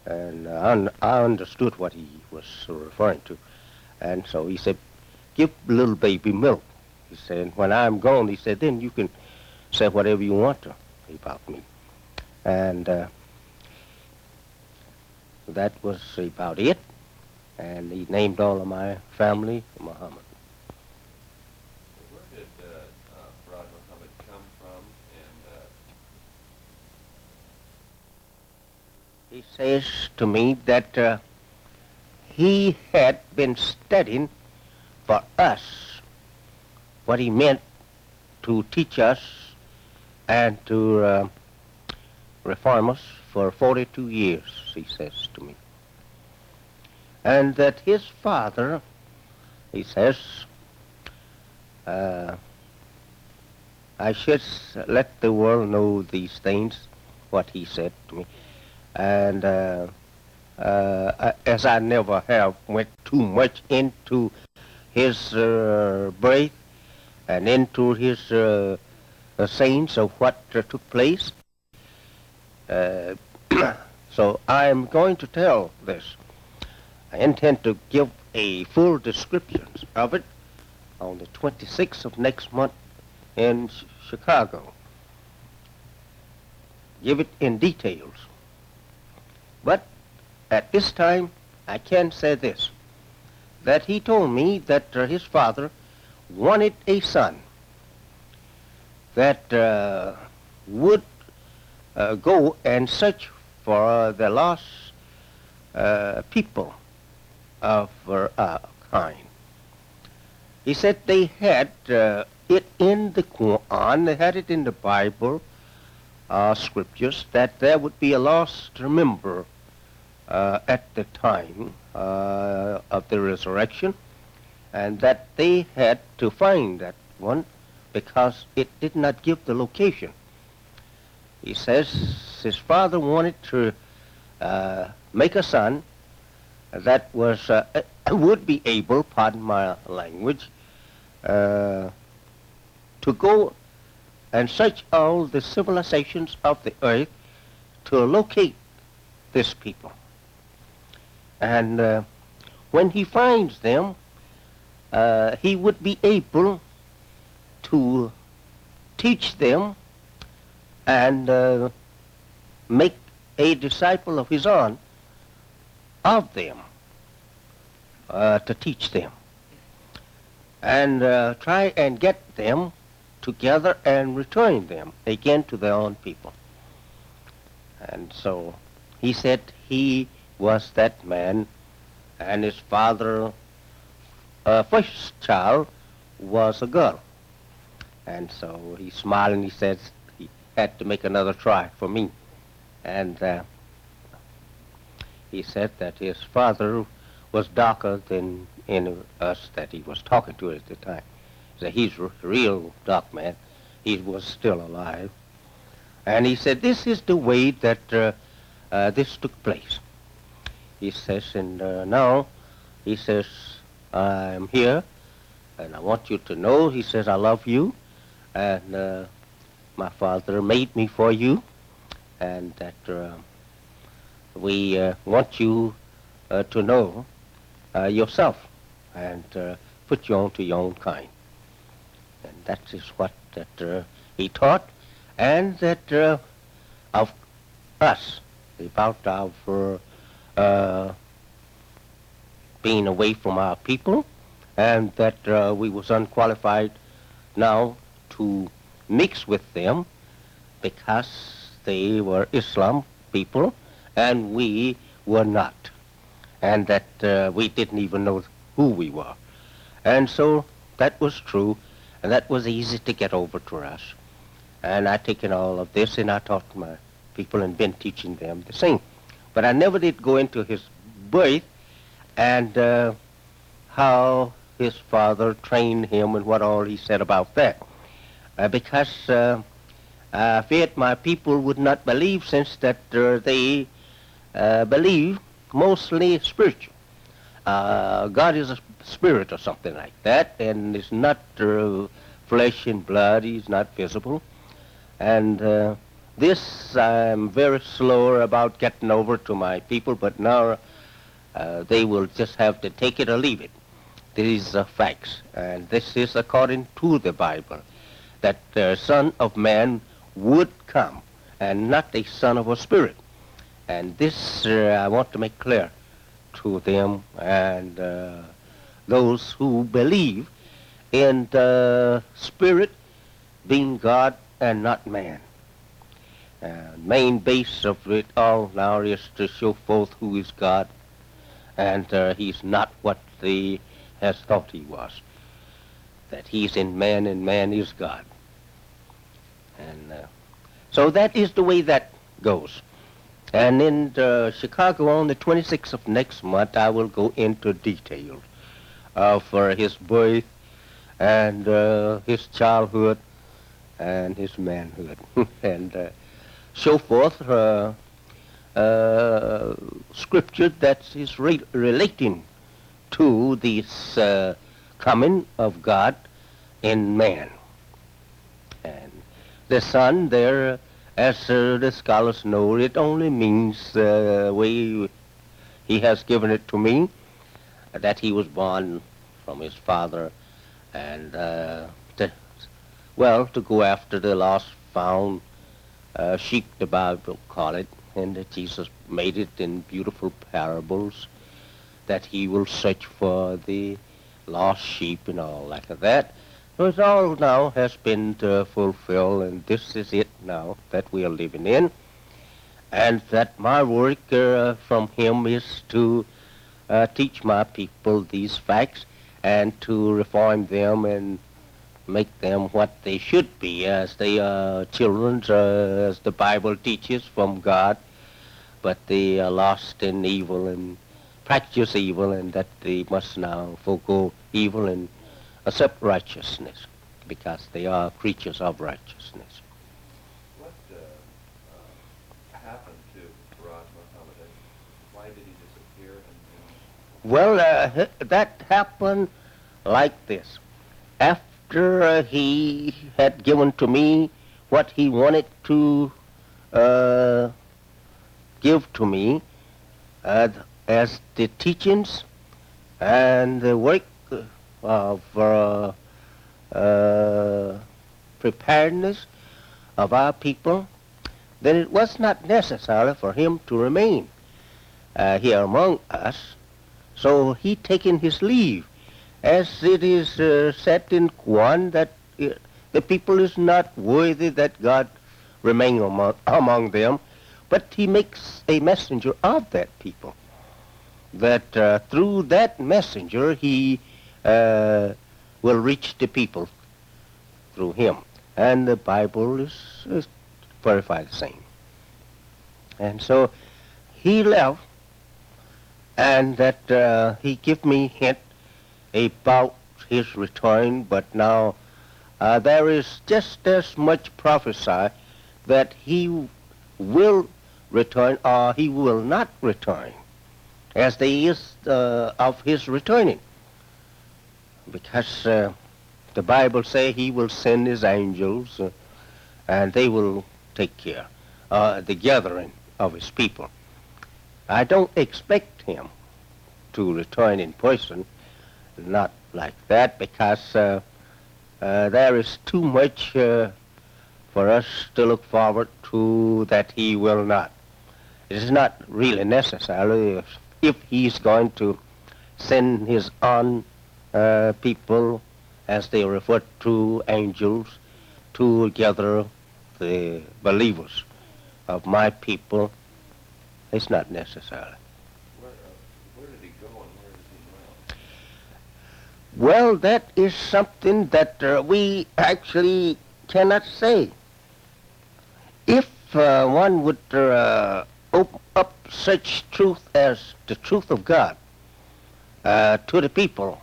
And I understood what he was referring to. And so he said, give little baby milk. He said, when I'm gone, he said, then you can say whatever you want to about me. And that was about it. And he named all of my family Muhammad. Where did Farad Muhammad come from? And He says to me that he had been studying for us what he meant to teach us and to reform us for 42 years, he says to me. And that his father, he says, I should let the world know these things, what he said to me. And as I never have went too much into his birth and into his sayings of what took place, so I am going to tell this. I intend to give a full description of it on the 26th of next month in Chicago. Give it in details. But at this time, I can say this, that he told me that his father wanted a son that would go and search for the lost people of our kind. He said they had it in the Quran, they had it in the Bible, scriptures, that there would be a lost member at the time of the resurrection, and that they had to find that one because it did not give the location. He says his father wanted to make a son that was would be able, pardon my language, to go and search all the civilizations of the earth to locate this people. And when he finds them, he would be able to teach them and make a disciple of his own of them, to teach them, and try and get them together and return them again to their own people. And so he said he was that man, and his father, first child, was a girl. And so he smiled and he says he had to make another try for me. And he said that his father was darker than any of us that he was talking to at the time. So he's a real dark man. He was still alive. And he said, this is the way that this took place. He says, and now, he says, I'm here, and I want you to know, he says, I love you, and my father made me for you, and that we want you to know yourself and put you on to your own kind. And that is what that he taught, and that of us, about our being away from our people, and that we was unqualified now to mix with them because they were Islam people and we were not, and that we didn't even know who we were. And so that was true, and that was easy to get over to us. And I taken all of this and I taught my people and been teaching them the same. But I never did go into his birth and how his father trained him and what all he said about that. Because I feared my people would not believe, since that they believe mostly spiritual. God is a spirit or something like that, and it's not flesh and blood. He's not visible. And This I'm very slow about getting over to my people, but now they will just have to take it or leave it. These are facts, and this is according to the Bible, that the Son of Man would come, and not a son of a spirit. And this I want to make clear to them and those who believe in the Spirit being God and not man. Main base of it all now is to show forth who is God, and he's not what they has thought he was. That he's in man and man is God. And so that is the way that goes. And in Chicago on the 26th of next month, I will go into details of his birth and his childhood and his manhood, and show forth scripture that is relating to this coming of God in man. And the Son there, as the scholars know, it only means the way he has given it to me, that he was born from his father, and to go after the lost found sheep, the Bible call it, and that Jesus made it in beautiful parables, that he will search for the lost sheep and all like that. So it all now has been fulfilled, and this is it now that we are living in. And that my work from him is to teach my people these facts and to reform them and make them what they should be, as they are children, as the Bible teaches, from God, but they are lost in evil and practice evil, and that they must now forego evil and accept righteousness, because they are creatures of righteousness. What happened to Farad Muhammad? Why did he disappear? Well, that happened like this. After he had given to me what he wanted to give to me as the teachings and the work of preparedness of our people, then it was not necessary for him to remain here among us. So he taken his leave, as it is said in Quran that the people is not worthy that God remain among them, but he makes a messenger of that people, that through that messenger he will reach the people through him. And the Bible is verified the same. And so he left, and that he give me hint about his return, but now there is just as much prophesy that he will return or he will not return, as there is of his returning. Because the Bible say he will send his angels and they will take care the gathering of his people. I don't expect him to return in person, not like that, because there is too much for us to look forward to that he will not. It is not really necessary if he's going to send his own people, as they refer to angels, to gather the believers of my people. It's not necessary. Where did he go and where did he dwell? Well, that is something that we actually cannot say. If one would open up such truth as the truth of God to the people,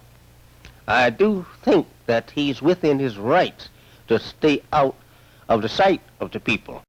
I do think that he's within his rights to stay out of the sight of the people.